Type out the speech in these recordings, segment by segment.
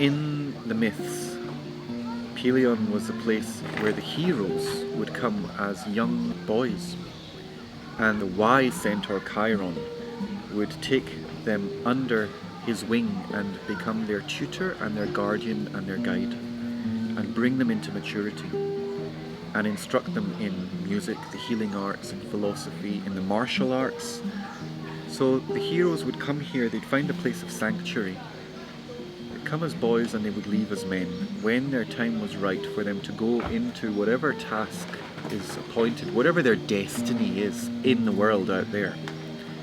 In the myths, Pelion was a place where the heroes would come as young boys, and the wise centaur Chiron would take them under his wing and become their tutor and their guardian and their guide, and bring them into maturity and instruct them in music, the healing arts, and philosophy, in the martial arts. So the heroes would come here, they'd find a place of sanctuary. They'd come as boys and they would leave as men when their time was right for them to go into whatever task is appointed, whatever their destiny is in the world out there.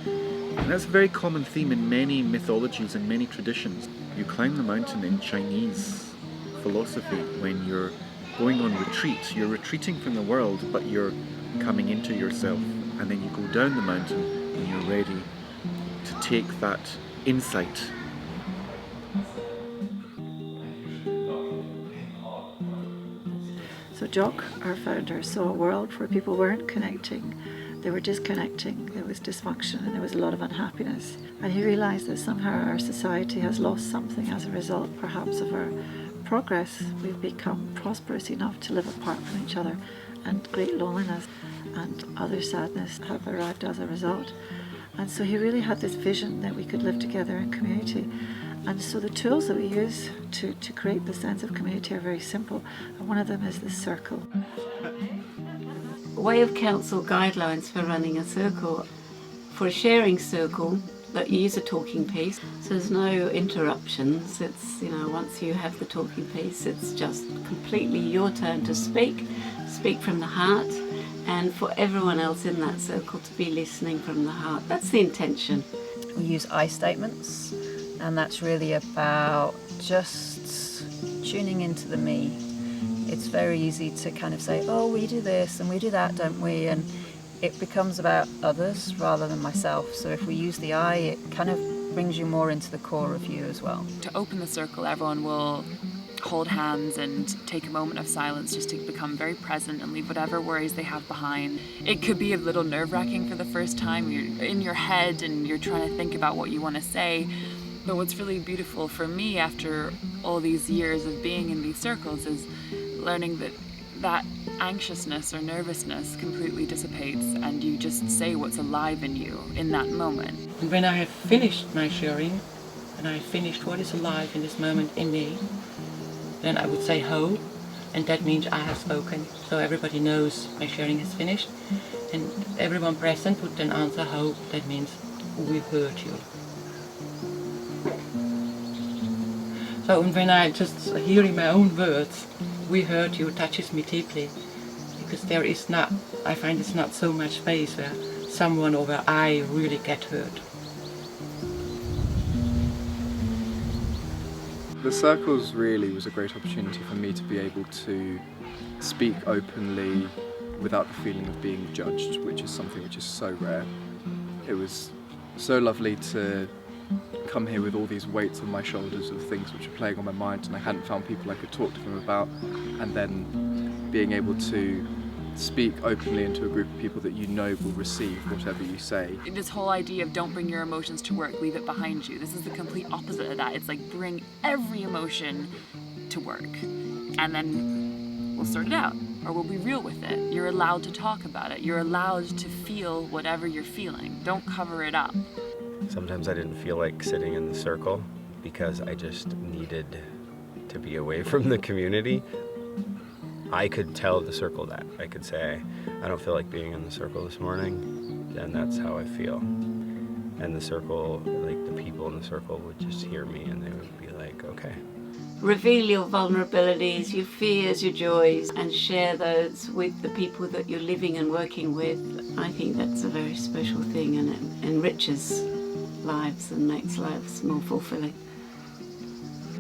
And that's a very common theme in many mythologies and many traditions. You climb the mountain in Chinese philosophy when you're going on retreat. You're retreating from the world, but you're coming into yourself. And then you go down the mountain and you're ready to take that insight. So Jock, our founder, saw a world where people weren't connecting. They were disconnecting, there was dysfunction, and there was a lot of unhappiness. And he realised that somehow our society has lost something as a result, perhaps, of our progress. We've become prosperous enough to live apart from each other, and great loneliness and other sadness have arrived as a result. And so he really had this vision that we could live together in community. And so the tools that we use to create the sense of community are very simple, and one of them is the circle. Way of Council guidelines for running a circle. For a sharing circle, that you use a talking piece, so there's no interruptions. It's, once you have the talking piece, it's just completely your turn to speak from the heart, and for everyone else in that circle to be listening from the heart. That's the intention. We use I statements, and that's really about just tuning into the me. It's very easy to kind of say, oh, we do this and we do that, don't we? And it becomes about others rather than myself. So if we use the I, it kind of brings you more into the core of you as well. To open the circle, everyone will hold hands and take a moment of silence just to become very present and leave whatever worries they have behind. It could be a little nerve-wracking for the first time. You're in your head and you're trying to think about what you want to say. But what's really beautiful for me after all these years of being in these circles is learning that anxiousness or nervousness completely dissipates, and you just say what's alive in you in that moment. And when I have finished my sharing, and I have finished what is alive in this moment in me, then I would say ho, and that means I have spoken. So everybody knows my sharing is finished, and everyone present would then answer ho, that means we heard you. So when I just hearing my own words, we heard you, touches me deeply, because I find it's not so much space where someone or where I really get heard. The circles really was a great opportunity for me to be able to speak openly without the feeling of being judged, which is something which is so rare. It was so lovely to come here with all these weights on my shoulders of things which were playing on my mind, and I hadn't found people I could talk to them about, and then being able to speak openly into a group of people that you know will receive whatever you say. This whole idea of don't bring your emotions to work, leave it behind you. This is the complete opposite of that. It's like bring every emotion to work, and then we'll sort it out, or we'll be real with it. You're allowed to talk about it. You're allowed to feel whatever you're feeling. Don't cover it up. Sometimes I didn't feel like sitting in the circle because I just needed to be away from the community. I could tell the circle that. I could say, I don't feel like being in the circle this morning, and that's how I feel. And the circle, like the people in the circle would just hear me and they would be like, okay. Reveal your vulnerabilities, your fears, your joys, and share those with the people that you're living and working with. I think that's a very special thing, and it enriches lives and makes lives more fulfilling.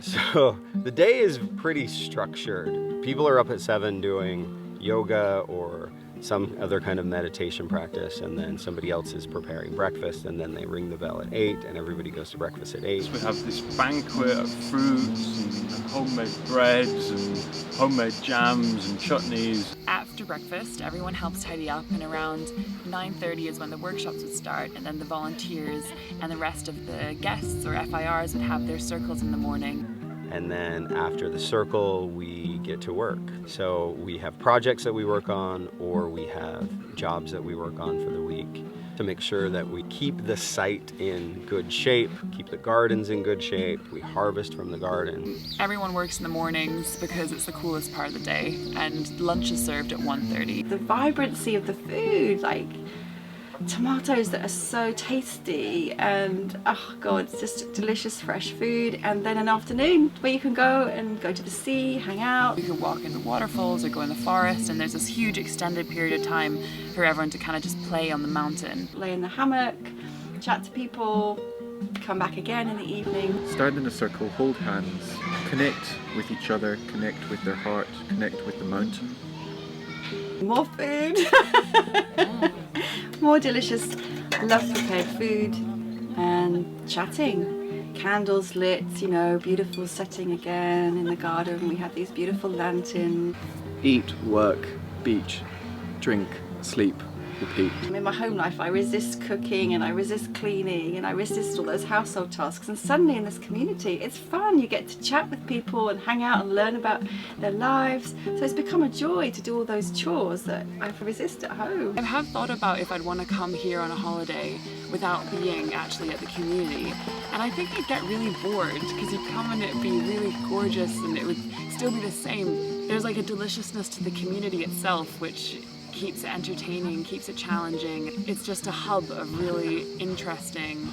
So the day is pretty structured. People are up at 7 doing yoga or some other kind of meditation practice, and then somebody else is preparing breakfast, and then they ring the bell at 8 and everybody goes to breakfast at 8. We have this banquet of fruits and homemade breads and homemade jams and chutneys. After breakfast, everyone helps tidy up, and around 9:30 is when the workshops would start, and then the volunteers and the rest of the guests or FIRs would have their circles in the morning. And then after the circle, we get to work. So we have projects that we work on, or we have jobs that we work on for the week to make sure that we keep the site in good shape, keep the gardens in good shape, we harvest from the garden. Everyone works in the mornings because it's the coolest part of the day, and lunch is served at 1:30. The vibrancy of the food, like tomatoes that are so tasty, and oh god, it's just delicious fresh food. And then an afternoon where you can go to the sea, hang out. You can walk in the waterfalls or go in the forest, and there's this huge extended period of time for everyone to kind of just play on the mountain. Lay in the hammock, chat to people, come back again in the evening. Stand in a circle, hold hands, connect with each other, connect with their heart, connect with the mountain. More food. More delicious, love prepared food, and chatting. Candles lit, you know, beautiful setting again in the garden. We have these beautiful lanterns. Eat, work, beach, drink, sleep, repeat. In my home life, I resist cooking and I resist cleaning and I resist all those household tasks. And suddenly in this community, it's fun. You get to chat with people and hang out and learn about their lives. So it's become a joy to do all those chores that I resist at home. I have thought about if I'd want to come here on a holiday without being actually at the community. And I think I'd get really bored because you'd come and it'd be really gorgeous and it would still be the same. There's like a deliciousness to the community itself, which keeps it entertaining, keeps it challenging. It's just a hub of really interesting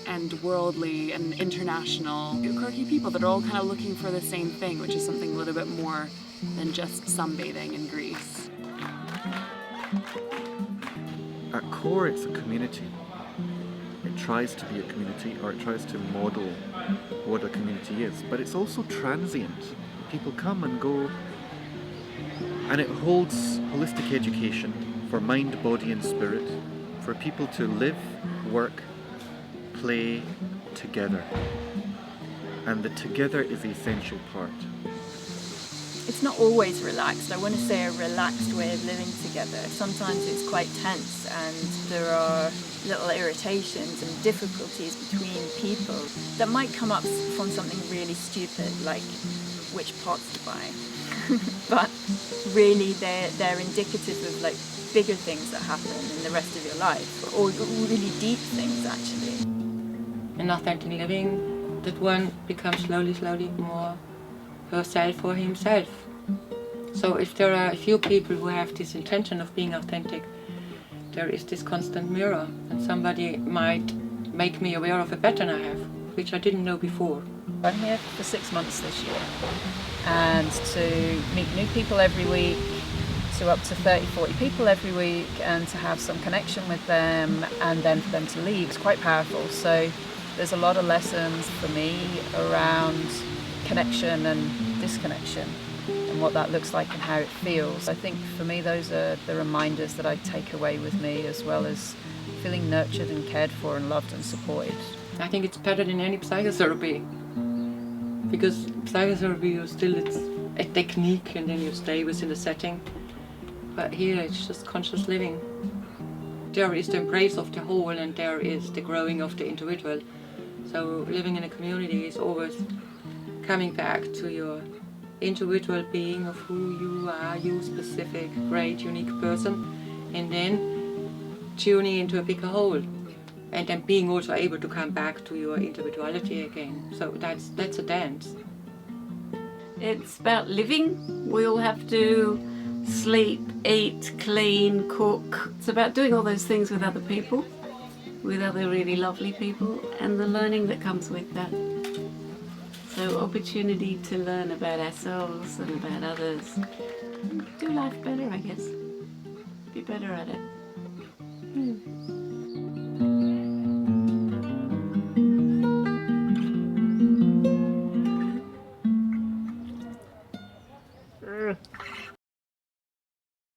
and worldly and international quirky people that are all kind of looking for the same thing, which is something a little bit more than just sunbathing in Greece. At core, it's a community. It tries to be a community, or it tries to model what a community is, but it's also transient. People come and go. And it holds holistic education for mind, body and spirit, for people to live, work, play together. And the together is the essential part. It's not always relaxed. I want to say a relaxed way of living together. Sometimes it's quite tense and there are little irritations and difficulties between people that might come up from something really stupid, like which pots to buy. But really they're indicative of like bigger things that happen in the rest of your life, or really deep things actually. An authentic living, that one becomes slowly more herself or himself. So if there are a few people who have this intention of being authentic, there is this constant mirror, and somebody might make me aware of a pattern I have, which I didn't know before. I'm here for 6 months this year, and to meet new people every week, so up to 30-40 people every week, and to have some connection with them, and then for them to leave, it's quite powerful. So there's a lot of lessons for me around connection and disconnection, and what that looks like and how it feels. I think for me those are the reminders that I take away with me, as well as feeling nurtured and cared for and loved and supported. I think it's better than any psychotherapy, because psychotherapy it's a technique and then you stay within the setting, but here it's just conscious living. There is the embrace of the whole and there is the growing of the individual. So living in a community is always coming back to your individual being of who you are, you specific, great, unique person, and then tuning into a bigger whole. And then being also able to come back to your individuality again. So that's a dance. It's about living. We all have to sleep, eat, clean, cook. It's about doing all those things with other people, with other really lovely people, and the learning that comes with that. So opportunity to learn about ourselves and about others. Do life better, I guess. Be better at it.